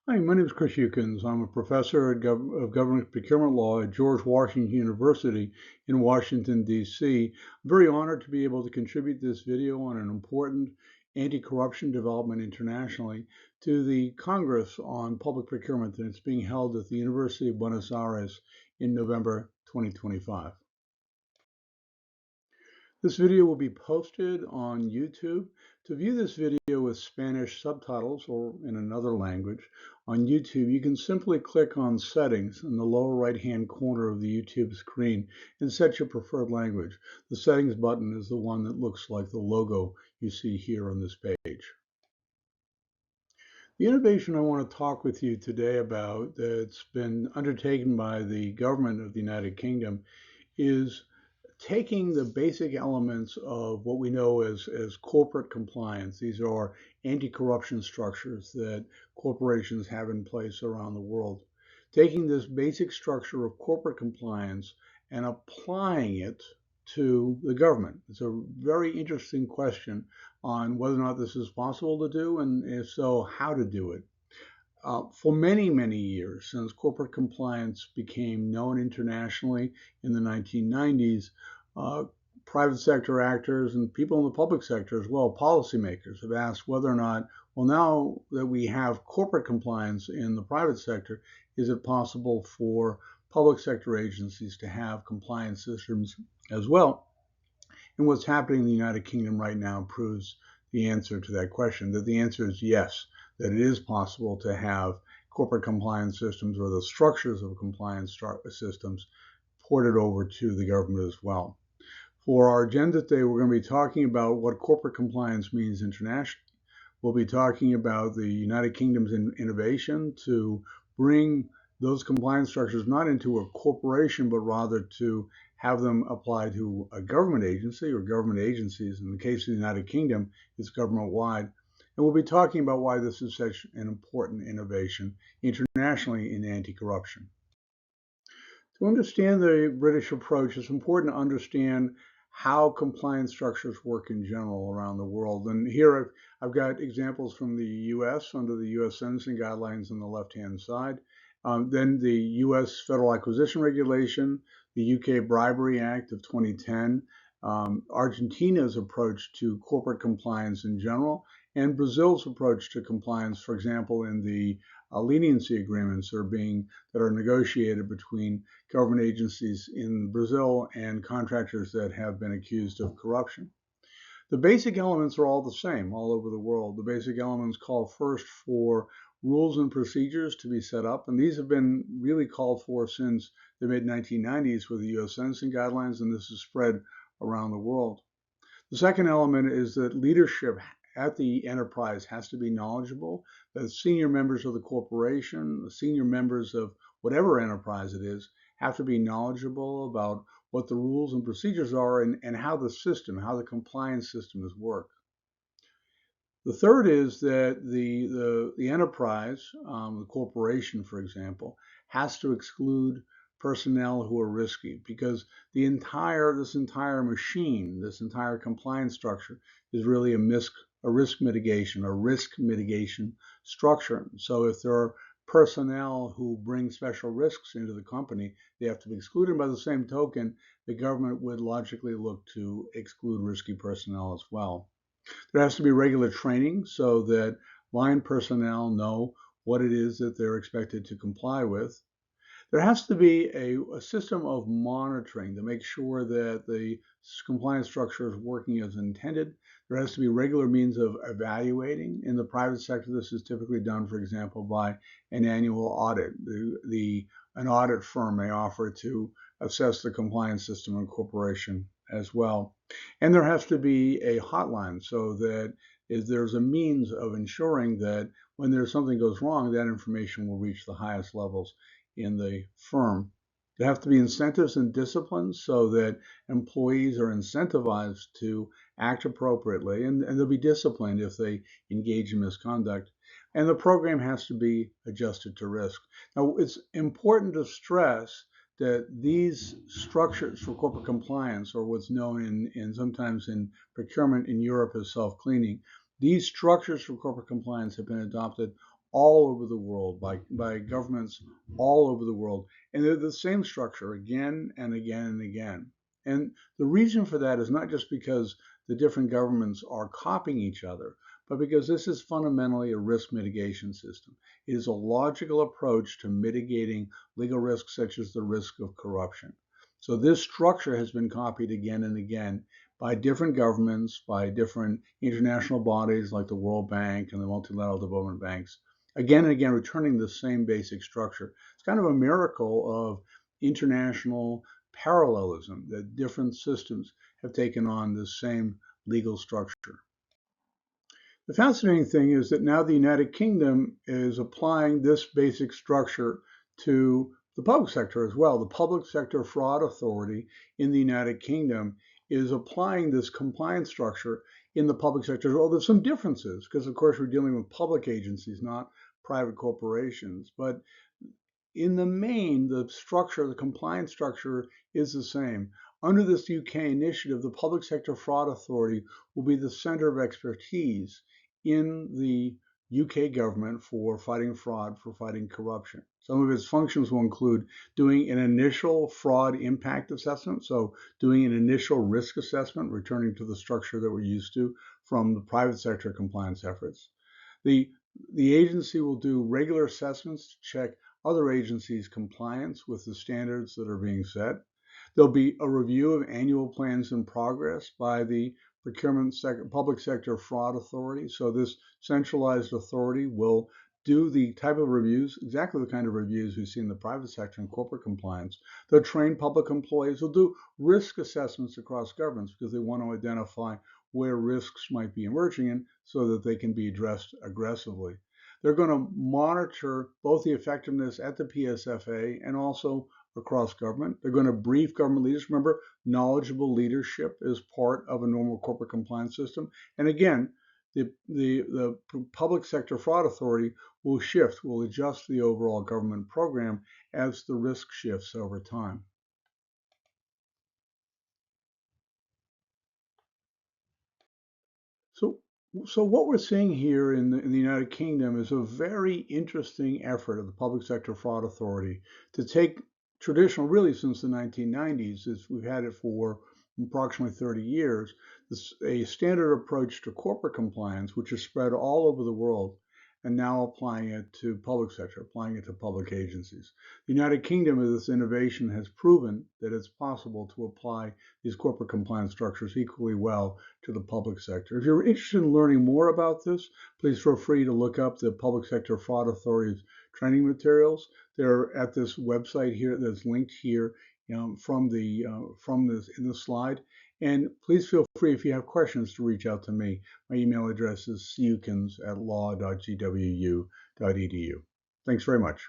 Hi, my name is Chris Yukins. I'm a professor of government procurement law at George Washington University in Washington, D.C. I'm very honored to be able to contribute this video on an important anti-corruption development internationally to the Congress on Public Procurement that's being held at the University of Buenos Aires in November 2025. This video will be posted on YouTube. To view this video with Spanish subtitles or in another language on YouTube, you can simply click on Settings in the lower right-hand corner of the YouTube screen and set your preferred language. The Settings button is the one that looks like the logo you see here on this page. The innovation I want to talk with you today about that's been undertaken by the government of the United Kingdom is taking the basic elements of what we know as corporate compliance. These are anti-corruption structures that corporations have in place around the world. Taking this basic structure of corporate compliance and applying it to the government. It's a very interesting question on whether or not this is possible to do, and if so, how to do it. For many, many years, since corporate compliance became known internationally in the 1990s, private sector actors and people in the public sector as well, policymakers, have asked whether or not, well, now that we have corporate compliance in the private sector, is it possible for public sector agencies to have compliance systems as well? And what's happening in the United Kingdom right now proves the answer to that question, that the answer is yes, that it is possible to have corporate compliance systems or the structures of compliance systems ported over to the government as well. For our agenda today, we're going to be talking about what corporate compliance means internationally. We'll be talking about the United Kingdom's innovation to bring those compliance structures not into a corporation, but rather to have them apply to a government agency or government agencies. In the case of the United Kingdom, it's government-wide. And we'll be talking about why this is such an important innovation internationally in anti-corruption. To understand the British approach, it's important to understand how compliance structures work in general around the world. And here I've got examples from the US under the US sentencing guidelines on the left-hand side. Then the US Federal Acquisition Regulation, the UK Bribery Act of 2010, Argentina's approach to corporate compliance in general, and Brazil's approach to compliance, for example, in the leniency agreements that are negotiated between government agencies in Brazil and contractors that have been accused of corruption. The basic elements are all the same all over the world. The basic elements call first for rules and procedures to be set up, and these have been really called for since the mid-1990s with the U.S. sentencing guidelines, and this is spread around the world. The second element is that leadership at the enterprise has to be knowledgeable, that senior members of the corporation, the senior members of whatever enterprise it is, have to be knowledgeable about what the rules and procedures are and how the compliance system is worked. The third is that the enterprise, the corporation, for example, has to exclude personnel who are risky, because this entire machine, this entire compliance structure is really a risk mitigation structure. So if there are personnel who bring special risks into the company, they have to be excluded. By the same token, the government would logically look to exclude risky personnel as well. There has to be regular training so that line personnel know what it is that they're expected to comply with. There has to be a system of monitoring to make sure that the compliance structure is working as intended. There has to be regular means of evaluating. In the private sector, this is typically done, for example, by an annual audit. An audit firm may offer to assess the compliance system in corporation as well. And there has to be a hotline so that there's a means of ensuring that when there's something goes wrong, that information will reach the highest levels in the firm. There have to be incentives and disciplines so that employees are incentivized to act appropriately, and they'll be disciplined if they engage in misconduct. And the program has to be adjusted to risk. Now, it's important to stress that these structures for corporate compliance, or what's known sometimes in procurement in Europe as self-cleaning, these structures for corporate compliance have been adopted all over the world by governments all over the world. And they're the same structure again and again and again. And the reason for that is not just because the different governments are copying each other, but because this is fundamentally a risk mitigation system. It is a logical approach to mitigating legal risks such as the risk of corruption. So this structure has been copied again and again by different governments, by different international bodies like the World Bank and the multilateral development banks, again and again returning the same basic structure. It's kind of a miracle of international parallelism that different systems have taken on the same legal structure. The fascinating thing is that now the United Kingdom is applying this basic structure to the public sector as well. The Public Sector Fraud Authority in the United Kingdom is applying this compliance structure in the public sector as well. There's some differences because, of course, we're dealing with public agencies, not private corporations. But in the main, the structure, the compliance structure is the same. Under this UK initiative, the Public Sector Fraud Authority will be the center of expertise in the UK government for fighting fraud, for fighting corruption. Some of its functions will include doing an initial fraud impact assessment, so doing an initial risk assessment, returning to the structure that we're used to from the private sector compliance efforts. The agency will do regular assessments to check other agencies' compliance with the standards that are being set. There'll be a review of annual plans in progress by the Public Sector Fraud Authority. So this centralized authority will do the type of reviews, exactly the kind of reviews we see in the private sector and corporate compliance. They'll train public employees. They'll do risk assessments across governments because they want to identify where risks might be emerging in so that they can be addressed aggressively. They're going to monitor both the effectiveness at the PSFA and also across government. They're going to brief government leaders. Remember, knowledgeable leadership is part of a normal corporate compliance system. And again, the Public Sector Fraud Authority will adjust the overall government program as the risk shifts over time. So what we're seeing here in the United Kingdom is a very interesting effort of the Public Sector Fraud Authority to take traditional, really since the 1990s, we've had it for approximately 30 years, a standard approach to corporate compliance, which is spread all over the world, and now applying it to public sector, applying it to public agencies. The United Kingdom, with this innovation, has proven that it's possible to apply these corporate compliance structures equally well to the public sector. If you're interested in learning more about this, please feel free to look up the Public Sector Fraud Authority's training materials. They're at this website here that's linked here from this in the slide. And please feel free, if you have questions, to reach out to me. My email address is yukins@law.gwu.edu. Thanks very much.